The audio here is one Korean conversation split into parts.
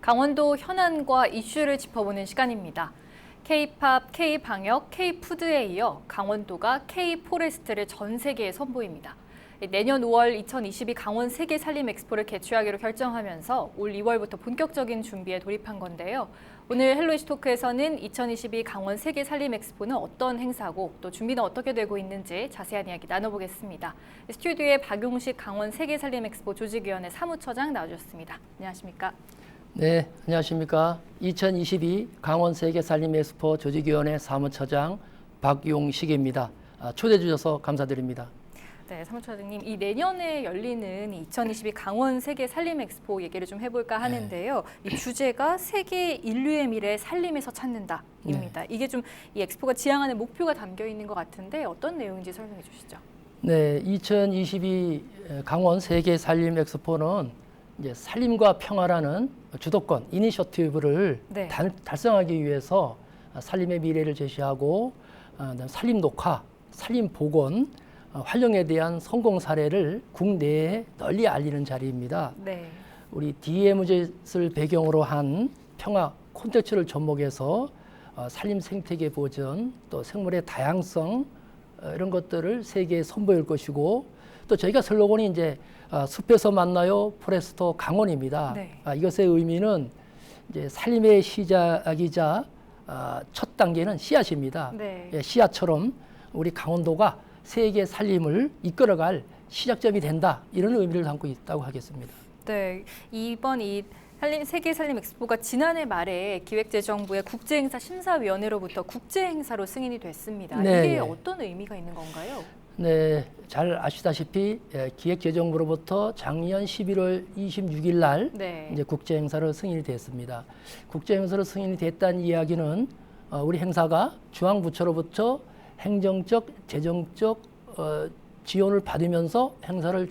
강원도 현안과 이슈를 짚어보는 시간입니다. K-팝, K-방역, K-푸드에 이어 강원도가 K-포레스트를 전 세계에 선보입니다. 내년 5월 2022 강원 세계 살림 엑스포를 개최하기로 결정하면서 올 2월부터 본격적인 준비에 돌입한 건데요. 오늘 헬로이시 토크에서는 2022 강원 세계 살림 엑스포는 어떤 행사고 또 준비는 어떻게 되고 있는지 자세한 이야기 나눠보겠습니다. 스튜디오에 박용식 강원 세계 살림 엑스포 조직위원회 사무처장 나와주셨습니다. 안녕하십니까? 네, 안녕하십니까. 2022 강원 세계 살림 엑스포 조직위원회 사무처장 박용식입니다. 초대해 주셔서 감사드립니다. 네, 사무처장님, 이 내년에 열리는 2022 강원 세계 살림 엑스포 얘기를 좀 해볼까 하는데요. 이 주제가 세계 인류의 미래 살림에서 찾는다입니다. 이게 좀 이 엑스포가 지향하는 목표가 담겨 있는 것 같은데 어떤 내용인지 설명해 주시죠. 네, 2022 강원 세계 살림 엑스포는 이제 살림과 평화라는 주도권, 이니셔티브를 달성하기 위해서 살림의 미래를 제시하고 살림 녹화, 살림 복원, 활용에 대한 성공 사례를 국내에 널리 알리는 자리입니다. 네. 우리 DMZ를 배경으로 한 평화 콘텐츠를 접목해서 살림 생태계 보전, 또 생물의 다양성 이런 것들을 세계에 선보일 것이고, 또 저희가 슬로건이 이제 숲에서 만나요 포레스토 강원입니다. 네. 이것의 의미는 이제 살림의 시작이자 첫 단계는 씨앗입니다. 네. 씨앗처럼 우리 강원도가 세계 살림을 이끌어갈 시작점이 된다, 이런 의미를 담고 있다고 하겠습니다. 네, 이번 이 세계 살림 엑스포가 지난해 말에 기획재정부의 국제행사 심사위원회로부터 국제행사로 승인이 됐습니다. 네, 이게 어떤 의미가 있는 건가요? 네, 잘 아시다시피 기획재정부로부터 작년 11월 26일 날 이제 국제행사로 승인이 됐습니다. 국제행사로 승인이 됐다는 이야기는 우리 행사가 중앙부처로부터 행정적, 재정적 지원을 받으면서 행사를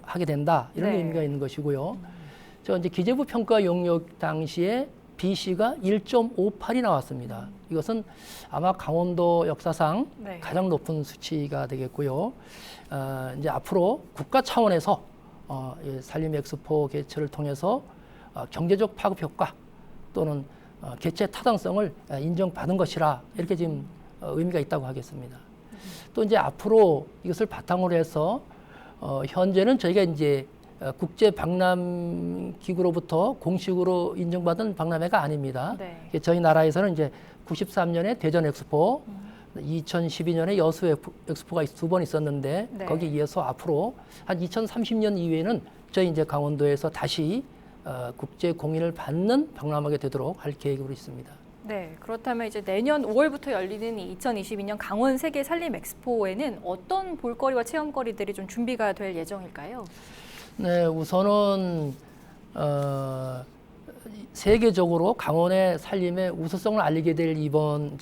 하게 된다, 이런 의미가 있는 것이고요. 저 이제 기재부 평가 용역 당시에 BC가 1.58이 나왔습니다. 이것은 아마 강원도 역사상 가장 높은 수치가 되겠고요. 이제 앞으로 국가 차원에서 살림 엑스포 개최를 통해서 경제적 파급 효과 또는 개최 타당성을 인정받은 것이라, 이렇게 지금 의미가 있다고 하겠습니다. 또 이제 앞으로 이것을 바탕으로 해서 현재는 저희가 이제 국제 박람 기구로부터 공식으로 인정받은 박람회가 아닙니다. 저희 나라에서는 이제 93년에 대전 엑스포, 2012년에 여수 엑스포가 2번 있었는데 거기에 이어서 앞으로 한 2030년 이후에는 저희 이제 강원도에서 다시 국제 공인을 받는 박람회가 되도록 할 계획으로 있습니다. 네, 그렇다면 이제 내년 5월부터 열리는 이 2022년 강원 세계 살림 엑스포에는 어떤 볼거리와 체험거리들이 좀 준비가 될 예정일까요? 네, 우선은 세계적으로 강원의 살림의 우수성을 알리게 될 이번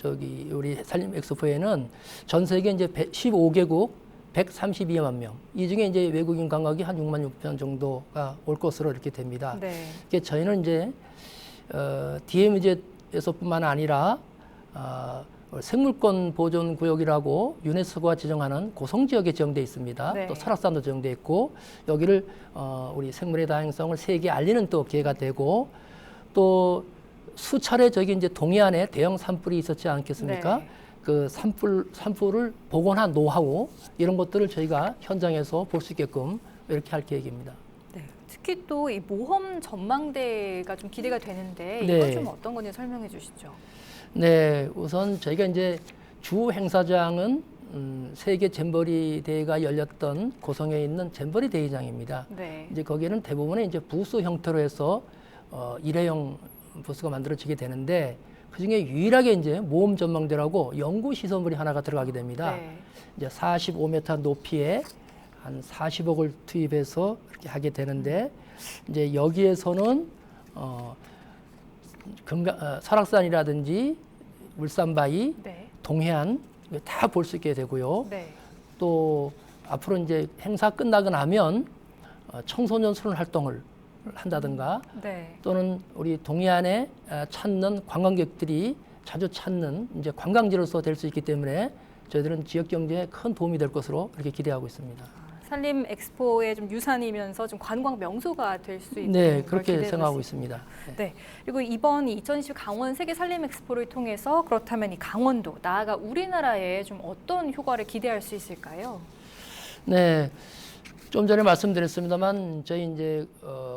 우리 살림 엑스포에는 전 세계 이제 15개국 132만 명, 이 중에 이제 외국인 관광객이 한 6만 6천 정도가 올 것으로 이렇게 됩니다. 저희는 이제 DMZ에서뿐만 아니라 생물권 보존 구역이라고 유네스코가 지정하는 고성 지역에 지정돼 있습니다. 또 설악산도 지정돼 있고, 여기를 우리 생물의 다양성을 세계에 알리는 또 기회가 되고, 또 수차례 저기 이제 동해안에 대형 산불이 있었지 않겠습니까? 그 산불을 복원한 노하우, 이런 것들을 저희가 현장에서 볼 수 있게끔 이렇게 할 계획입니다. 특히 또 이 모험 전망대가 좀 기대가 되는데 이건 좀 어떤 건지 설명해 주시죠. 네, 우선 저희가 이제 주 행사장은 세계 잼버리 대회가 열렸던 고성에 있는 잼버리 대회장입니다. 이제 거기에는 대부분의 이제 부스 형태로 해서 일회용 부스가 만들어지게 되는데, 그 중에 유일하게 이제 모험 전망대라고 연구 시설물이 하나가 들어가게 됩니다. 이제 45m 높이에 한 40억을 투입해서 이렇게 하게 되는데, 이제 여기에서는 설악산이라든지 울산바위, 동해안 다 볼 수 있게 되고요. 또 앞으로 이제 행사 끝나고 나면 청소년 수련 활동을 한다든가, 또는 우리 동해안에 찾는 관광객들이 자주 찾는 이제 관광지로서 될 수 있기 때문에 저희들은 지역 경제에 큰 도움이 될 것으로 이렇게 기대하고 있습니다. 산림 엑스포의 좀 유산이면서 좀 관광 명소가 될 수 있는 네, 그렇게 생각하고 있습니다. 네. 그리고 이번 2020 강원 세계 산림 엑스포를 통해서 그렇다면 이 강원도, 나아가 우리나라에 좀 어떤 효과를 기대할 수 있을까요? 네. 좀 전에 말씀드렸습니다만 저희 이제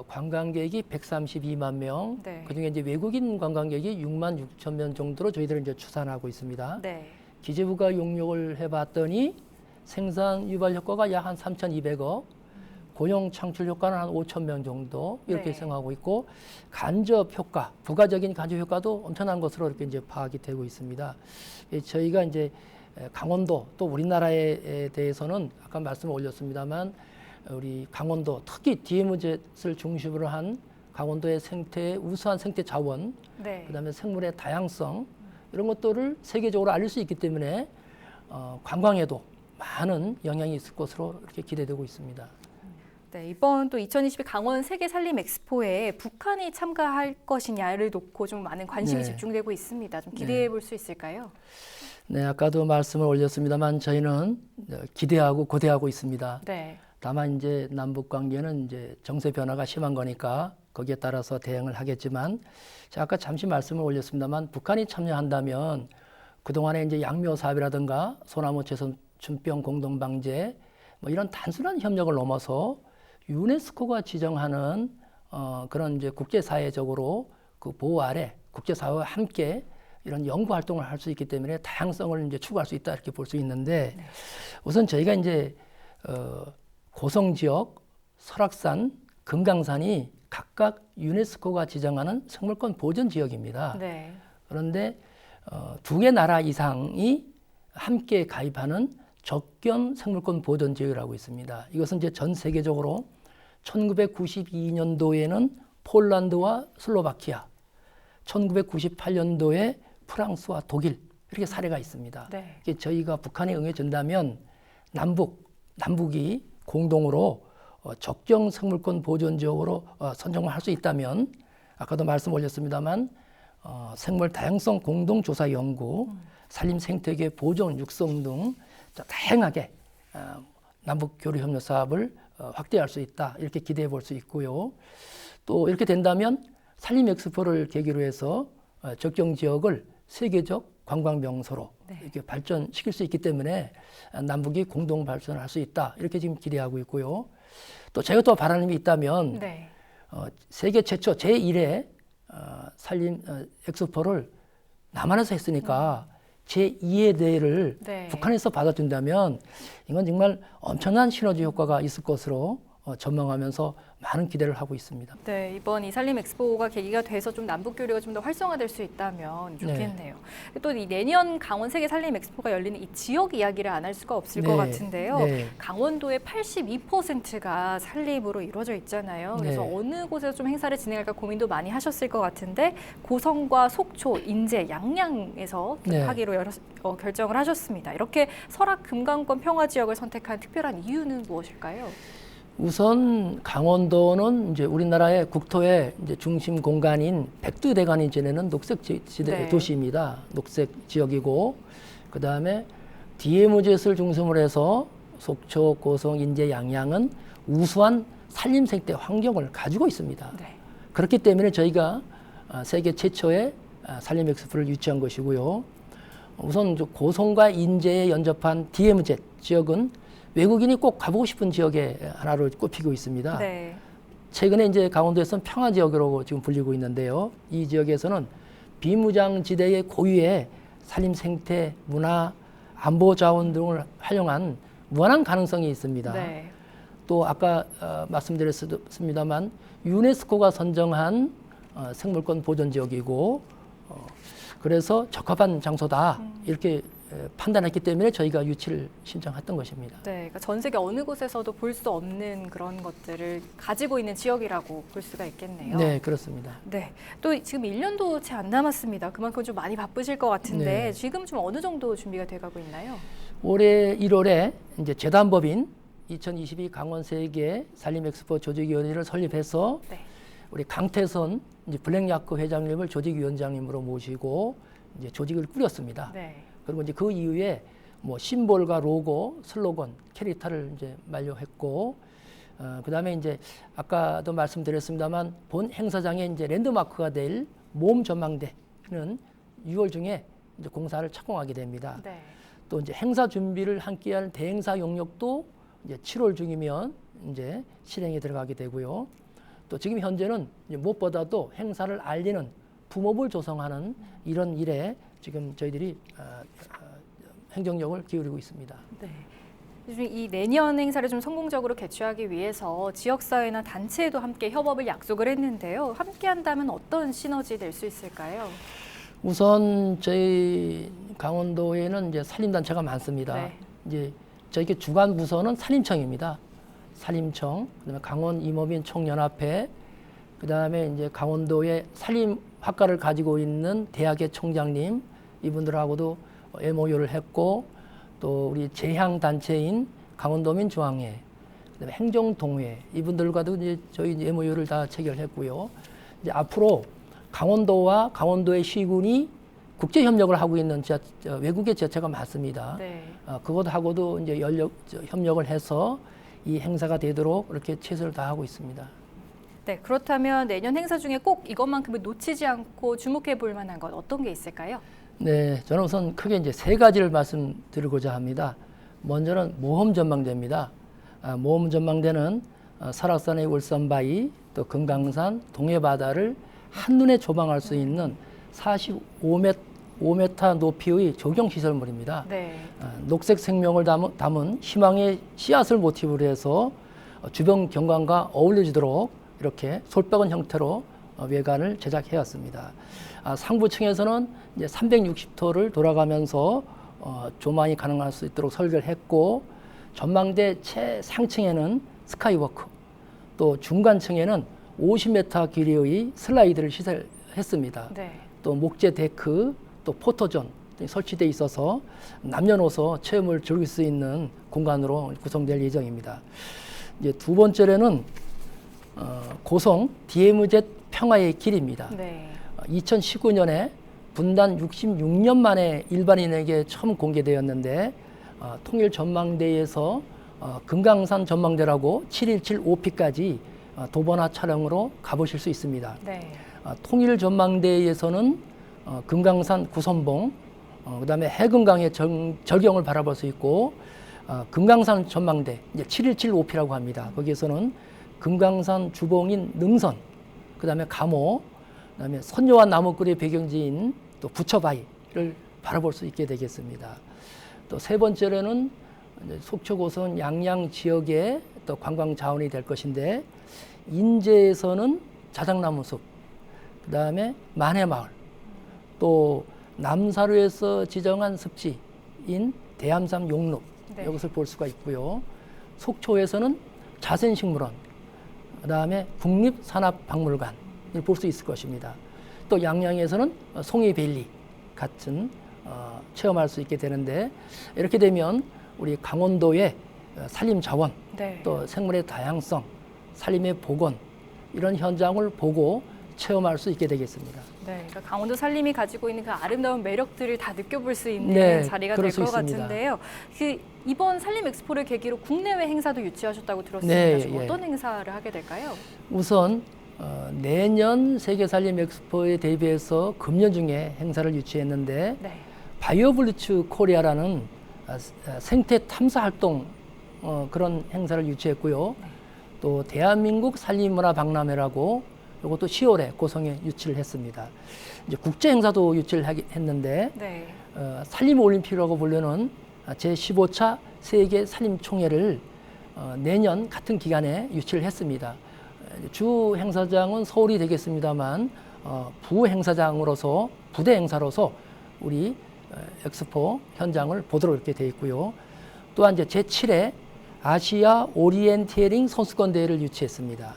관광객이 132만 명, 네. 그중에 이제 외국인 관광객이 6만 6천 명 정도로 저희들은 이제 추산하고 있습니다. 네. 기재부가 용역을 해봤더니 생산 유발 효과가 약 한 3,200억, 고용 창출 효과는 한 5천 명 정도 이렇게 네. 생각하고 있고 간접 효과, 부가적인 간접 효과도 엄청난 것으로 이렇게 이제 파악이 되고 있습니다. 저희가 이제 강원도 또 우리나라에 대해서는 아까 말씀을 올렸습니다만 우리 강원도 특히 DMZ를 중심으로 한 강원도의 생태의 우수한 생태 자원, 네. 그다음에 생물의 다양성 이런 것들을 세계적으로 알릴 수 있기 때문에 관광에도 많은 영향이 있을 것으로 이렇게 기대되고 있습니다. 네, 이번 또 2022 강원 세계 산림 엑스포에 북한이 참가할 것이냐를 놓고 좀 많은 관심이 네. 집중되고 있습니다. 좀 기대해 볼 수 있을까요? 네, 아까도 말씀을 올렸습니다만 저희는 기대하고 고대하고 있습니다. 네. 다만 이제 남북 관계는 이제 정세 변화가 심한 거니까 거기에 따라서 대응을 하겠지만, 제가 아까 잠시 말씀을 올렸습니다만 북한이 참여한다면 그동안에 이제 양묘 사업이라든가 소나무 제손충병 공동 방제 뭐 이런 단순한 협력을 넘어서 유네스코가 지정하는 그런 이제 국제사회적으로 그 보호 아래 국제사회와 함께 이런 연구 활동을 할 수 있기 때문에 다양성을 이제 추구할 수 있다 이렇게 볼 수 있는데, 네. 우선 저희가 이제 고성 지역, 설악산, 금강산이 각각 유네스코가 지정하는 생물권 보전 지역입니다. 네. 그런데 두 개 나라 이상이 함께 가입하는 적견 생물권 보전 지역이라고 있습니다. 이것은 이제 전 세계적으로 1992년도에는 폴란드와 슬로바키아, 1998년도에 프랑스와 독일 이렇게 사례가 있습니다. 네. 이게 저희가 북한에 응해준다면 남북이 공동으로 적정 생물권 보존 지역으로 선정을 할 수 있다면, 아까도 말씀 올렸습니다만 생물 다양성 공동 조사 연구, 산림 생태계 보존 육성 등 다양하게 남북 교류 협력 사업을 확대할 수 있다 이렇게 기대해 볼 수 있고요. 또 이렇게 된다면 산림 엑스포를 계기로 해서 적정 지역을 세계적 관광 명소로 네. 이렇게 발전시킬 수 있기 때문에 남북이 공동 발전을 할 수 있다 이렇게 지금 기대하고 있고요. 또 제가 또 바라는 게 있다면 네. 세계 최초 제1회 산림 엑스포를 남한에서 했으니까 제2의 대회를 네. 북한에서 받아준다면 이건 정말 엄청난 시너지 효과가 있을 것으로 전망하면서 많은 기대를 하고 있습니다. 네, 이번 이 산림 엑스포가 계기가 돼서 좀 남북 교류가 좀 더 활성화될 수 있다면 좋겠네요. 또 이 내년 강원 세계 산림 엑스포가 열리는 이 지역 이야기를 안 할 수가 없을 것 같은데요. 네. 강원도의 82%가 산림으로 이루어져 있잖아요. 그래서 네. 어느 곳에서 좀 행사를 진행할까 고민도 많이 하셨을 것 같은데 고성과 속초, 인제, 양양에서 네. 하기로 결정을 하셨습니다. 이렇게 설악 금강권 평화 지역을 선택한 특별한 이유는 무엇일까요? 우선 강원도는 이제 우리나라의 국토의 이제 중심 공간인 백두대간이 지내는 녹색 지대 네. 도시입니다. 녹색 지역이고, 그 다음에 DMZ를 중심으로 해서 속초, 고성, 인제, 양양은 우수한 산림 생태 환경을 가지고 있습니다. 네. 그렇기 때문에 저희가 세계 최초의 산림 엑스포를 유치한 것이고요. 우선 고성과 인제에 연접한 DMZ 지역은 외국인이 꼭 가보고 싶은 지역의 하나로 꼽히고 있습니다. 네. 최근에 이제 강원도에서는 평화 지역으로 지금 불리고 있는데요. 이 지역에서는 비무장지대의 고유의 산림 생태, 문화, 안보 자원 등을 활용한 무한한 가능성이 있습니다. 네. 또 아까 말씀드렸습니다만 유네스코가 선정한 생물권 보존 지역이고 그래서 적합한 장소다 이렇게 판단했기 때문에 저희가 유치를 신청했던 것입니다. 네, 그러니까 전 세계 어느 곳에서도 볼 수 없는 그런 것들을 가지고 있는 지역이라고 볼 수가 있겠네요. 네, 그렇습니다. 네, 또 지금 1년도 채 안 남았습니다. 그만큼 좀 많이 바쁘실 것 같은데 네. 지금 좀 어느 정도 준비가 돼가고 있나요? 올해 1월에 이제 재단법인 2022 강원 세계 산림 엑스포 조직위원회를 설립해서 네. 우리 강태선 이제 블랙야크 회장님을 조직위원장님으로 모시고 이제 조직을 꾸렸습니다. 네. 그리고 이제 그 이후에 뭐 심볼과 로고, 슬로건, 캐릭터를 이제 만료했고, 그다음에 이제 아까도 말씀드렸습니다만 본 행사장에 이제 랜드마크가 될 모험 전망대는 6월 중에 이제 공사를 착공하게 됩니다. 네. 또 이제 행사 준비를 함께할 대행사 용역도 이제 7월 중이면 이제 실행에 들어가게 되고요. 또 지금 현재는 이제 무엇보다도 행사를 알리는 붐업을 조성하는 이런 일에 지금 저희들이 행정력을 기울이고 있습니다. 네. 이 내년 행사를 좀 성공적으로 개최하기 위해서 지역사회나 단체에도 함께 협업을 약속을 했는데요. 함께 한다면 어떤 시너지 낼 수 있을까요? 우선 저희 강원도에는 이제 산림단체가 많습니다. 네. 이제 저희 주관 부서는 산림청입니다. 산림청, 그다음에 강원 임업인 총연합회, 그다음에 이제 강원도의 산림학과를 가지고 있는 대학의 총장님 이분들하고도 MOU를 했고, 또 우리 재향 단체인 강원도민 중앙회, 그다음에 행정동회 이분들과도 이제 저희 MOU를 다 체결했고요. 이제 앞으로 강원도와 강원도의 시군이 국제 협력을 하고 있는 외국의 지자체가 많습니다. 네. 그것하고도 이제 협력을 해서 이 행사가 되도록 이렇게 최선을 다하고 있습니다. 네, 그렇다면 내년 행사 중에 꼭 이것만큼은 놓치지 않고 주목해 볼 만한 것 어떤 게 있을까요? 네, 저는 우선 크게 이제 세 가지를 말씀드리고자 합니다. 먼저는 모험 전망대입니다. 모험 전망대는 설악산의 울산바위, 또 금강산, 동해바다를 한눈에 조망할 수 있는 45m 높이의 조경시설물입니다. 네. 녹색 생명을 담은 희망의 씨앗을 모티브로 해서 주변 경관과 어울려지도록 이렇게 솔백은 형태로 외관을 제작해왔습니다. 상부층에서는 이제 360도를 돌아가면서 조망이 가능할 수 있도록 설계를 했고, 전망대 최상층에는 스카이워크, 또 중간층에는 50m 길이의 슬라이드를 시설했습니다. 네. 또 목재 데크, 또 포토존 등이 설치되어 있어서 남녀노소 체험을 즐길 수 있는 공간으로 구성될 예정입니다. 이제 두 번째로는 고성 DMZ 평화의 길입니다. 네. 2019년에 분단 66년 만에 일반인에게 처음 공개되었는데, 통일 전망대에서 금강산 전망대라고 717OP까지 도보나 차량으로 가보실 수 있습니다. 네. 통일 전망대에서는 금강산 구선봉, 그다음에 해금강의 절경을 바라볼 수 있고, 금강산 전망대 이제 717OP라고 합니다. 거기에서는 금강산 주봉인 능선, 그다음에 감호, 그다음에 선녀와 나무꾼의 배경지인 또 부처바위를 바라볼 수 있게 되겠습니다. 또 세 번째로는 속초고성 양양 지역의 또 관광 자원이 될 것인데, 인제에서는 자작나무숲, 그다음에 만해마을, 또 남사루에서 지정한 습지인 대암산 용록, 네. 이것을 볼 수가 있고요. 속초에서는 자센식물원, 그다음에 국립산업박물관을 볼 수 있을 것입니다. 또 양양에서는 송이밸리 같은 체험할 수 있게 되는데, 이렇게 되면 우리 강원도의 산림자원, 네. 또 생물의 다양성, 산림의 복원, 이런 현장을 보고 체험할 수 있게 되겠습니다. 네, 그러니까 강원도 산림이 가지고 있는 그 아름다운 매력들을 다 느껴볼 수 있는 네, 자리가 그럴 될 수 것 있습니다. 같은데요. 이번 산림 엑스포를 계기로 국내외 행사도 유치하셨다고 들었습니다. 네, 좀 예. 어떤 행사를 하게 될까요? 우선 내년 세계산림 엑스포에 대비해서 금년 중에 행사를 유치했는데, 네. 바이오블리츠 코리아라는 생태 탐사 활동 그런 행사를 유치했고요. 네. 또 대한민국 산림문화 박람회라고 이것도 10월에 고성에 유치를 했습니다. 이제 국제 행사도 유치를 했는데, 네. 산림 올림픽이라고 불리는 제15차 세계 산림 총회를 내년 같은 기간에 유치를 했습니다. 주 행사장은 서울이 되겠습니다만, 부 행사장으로서 부대 행사로서 우리 엑스포 현장을 보도록 이렇게 되어 있고요. 또한 이제 제7회 아시아 오리엔테링 선수권 대회를 유치했습니다.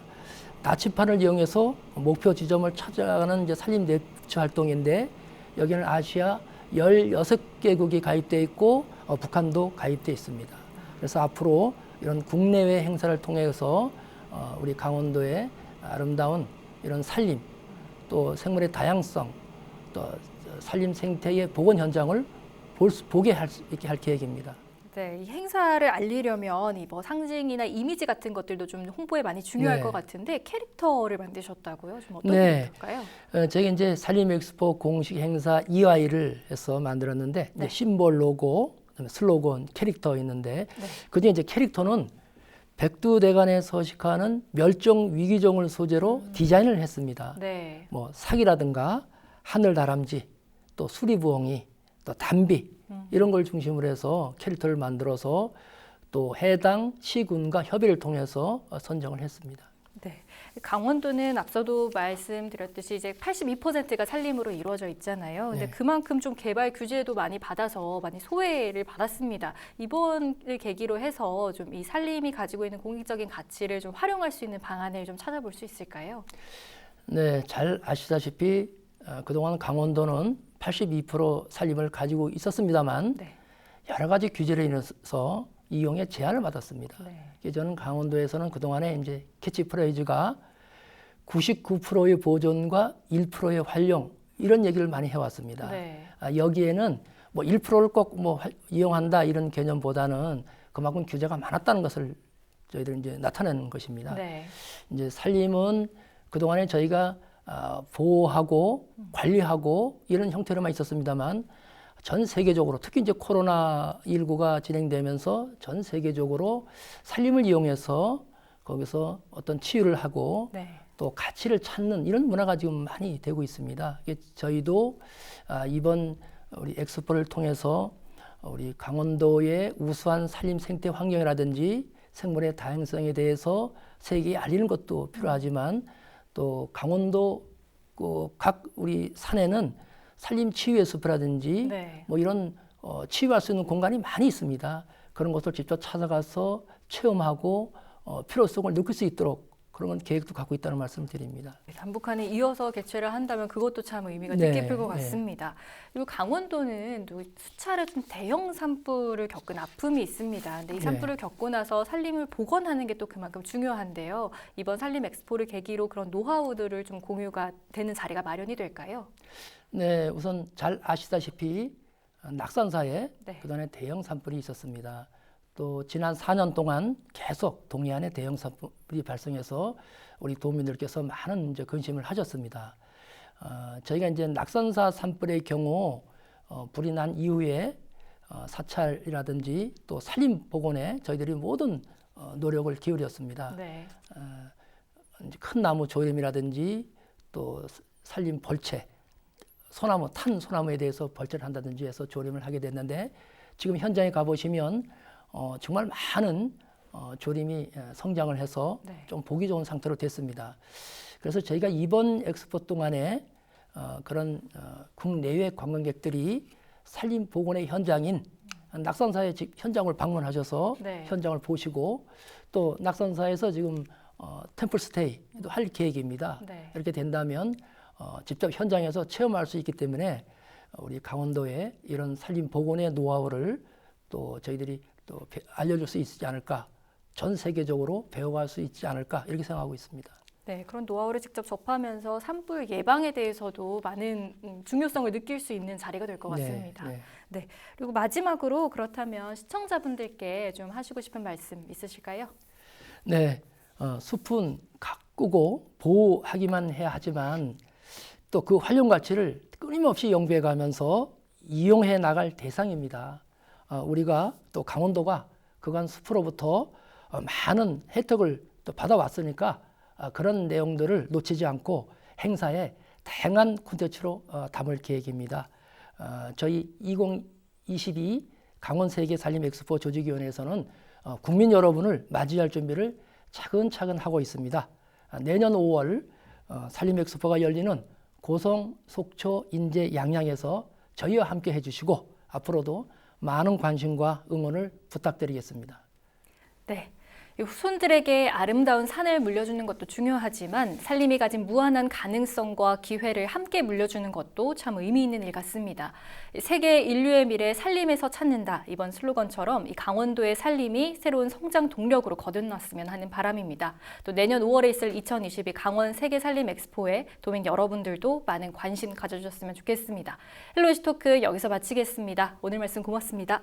나치판을 이용해서 목표 지점을 찾아가는 이제 산림 랩치 활동인데, 여기는 아시아 16개국이 가입되어 있고 북한도 가입되어 있습니다. 그래서 앞으로 이런 국내외 행사를 통해서 우리 강원도의 아름다운 이런 산림, 또 생물의 다양성, 또 산림 생태의 복원 현장을 볼 보게 할 수 있게 할 계획입니다. 네, 이 행사를 알리려면 이 뭐 상징이나 이미지 같은 것들도 좀 홍보에 많이 중요할 것 같은데 캐릭터를 만드셨다고요? 좀 어떤 캐릭터일까요? 저희 이제 산림 엑스포 공식 행사 EI를 해서 만들었는데 이제 심볼 로고, 그다음에 슬로건, 캐릭터 있는데 그중에 이제 캐릭터는 백두대간에 서식하는 멸종 위기종을 소재로 디자인을 했습니다. 뭐 사기라든가 하늘다람쥐, 또 수리부엉이, 또 담비 이런 걸 중심으로 해서 캐릭터를 만들어서 또 해당 시군과 협의를 통해서 선정을 했습니다. 네, 강원도는 앞서도 말씀드렸듯이 이제 82%가 산림으로 이루어져 있잖아요. 근데 그만큼 좀 개발 규제도 많이 받아서 많이 소외를 받았습니다. 이번을 계기로 해서 좀 이 산림이 가지고 있는 공익적인 가치를 좀 활용할 수 있는 방안을 좀 찾아볼 수 있을까요? 네, 잘 아시다시피 그동안 강원도는 82% 산림을 가지고 있었습니다만 여러 가지 규제로 인해서 이용에 제한을 받았습니다. 저는 강원도에서는 그동안에 이제 캐치프레이즈가 99%의 보존과 1%의 활용 이런 얘기를 많이 해왔습니다. 여기에는 뭐 1%를 꼭 뭐 이용한다 이런 개념보다는 그만큼 규제가 많았다는 것을 저희들이 이제 나타내는 것입니다. 이제 산림은 그동안에 저희가 보호하고 관리하고 이런 형태로만 있었습니다만 전 세계적으로 특히 이제 코로나19가 진행되면서 전 세계적으로 산림을 이용해서 거기서 어떤 치유를 하고 또 가치를 찾는 이런 문화가 지금 많이 되고 있습니다. 저희도 이번 우리 엑스포를 통해서 우리 강원도의 우수한 산림 생태 환경이라든지 생물의 다양성에 대해서 세계에 알리는 것도 필요하지만 또 강원도 각 우리 산에는 산림 치유의 숲이라든지 뭐 이런 치유할 수 있는 공간이 많이 있습니다. 그런 것을 직접 찾아가서 체험하고 필요성을 느낄 수 있도록 그런 계획도 갖고 있다는 말씀을 드립니다. 단북한에 이어서 개최를 한다면 그것도 참 의미가 뜻깊을 것 같습니다. 그리고 강원도는 또 수차례 좀 대형 산불을 겪은 아픔이 있습니다. 근데 이 산불을 겪고 나서 산림을 복원하는 게 또 그만큼 중요한데요. 이번 산림 엑스포를 계기로 그런 노하우들을 좀 공유가 되는 자리가 마련이 될까요? 네, 우선 잘 아시다시피 낙산사에 그동안에 대형 산불이 있었습니다. 또 지난 4년 동안 계속 동해안에 대형 산불이 발생해서 우리 도민들께서 많은 이제 근심을 하셨습니다. 저희가 이제 낙산사 산불의 경우 불이 난 이후에 사찰이라든지 또 산림 복원에 저희들이 모든 노력을 기울였습니다. 이제 큰 나무 조림이라든지 또 산림 벌채, 소나무, 탄 소나무에 대해서 벌채를 한다든지 해서 조림을 하게 됐는데 지금 현장에 가보시면 정말 많은 조림이 성장을 해서 좀 보기 좋은 상태로 됐습니다. 그래서 저희가 이번 엑스포 동안에 그런 국내외 관광객들이 산림 복원의 현장인 낙산사의 현장을 방문하셔서 현장을 보시고 또 낙산사에서 지금 템플 스테이도 할 계획입니다. 이렇게 된다면 직접 현장에서 체험할 수 있기 때문에 우리 강원도의 이런 산림 복원의 노하우를 또 저희들이 또 알려줄 수 있지 않을까, 전 세계적으로 배워갈 수 있지 않을까 이렇게 생각하고 있습니다. 네, 그런 노하우를 직접 접하면서 산불 예방에 대해서도 많은 중요성을 느낄 수 있는 자리가 될 것 같습니다. 네, 그리고 마지막으로 그렇다면 시청자분들께 좀 하시고 싶은 말씀 있으실까요? 네, 숲은 가꾸고 보호하기만 해야 하지만 또 그 활용 가치를 끊임없이 연구해 가면서 이용해 나갈 대상입니다. 우리가 또 강원도가 그간 숲으로부터 많은 혜택을 또 받아왔으니까 그런 내용들을 놓치지 않고 행사에 다양한 콘텐츠로 담을 계획입니다. 저희 2022 강원세계 산림 엑스포 조직위원회에서는 국민 여러분을 맞이할 준비를 차근차근 하고 있습니다. 내년 5월 산림 엑스포가 열리는 고성, 속초, 인제, 양양에서 저희와 함께 해주시고 앞으로도 많은 관심과 응원을 부탁드리겠습니다. 네, 후손들에게 아름다운 산을 물려주는 것도 중요하지만 산림이 가진 무한한 가능성과 기회를 함께 물려주는 것도 참 의미 있는 일 같습니다. 세계 인류의 미래 산림에서 찾는다 이번 슬로건처럼 이 강원도의 산림이 새로운 성장 동력으로 거듭났으면 하는 바람입니다. 또 내년 5월에 있을 2022 강원 세계 산림 엑스포에 도민 여러분들도 많은 관심 가져주셨으면 좋겠습니다. 헬로이시 토크 여기서 마치겠습니다. 오늘 말씀 고맙습니다.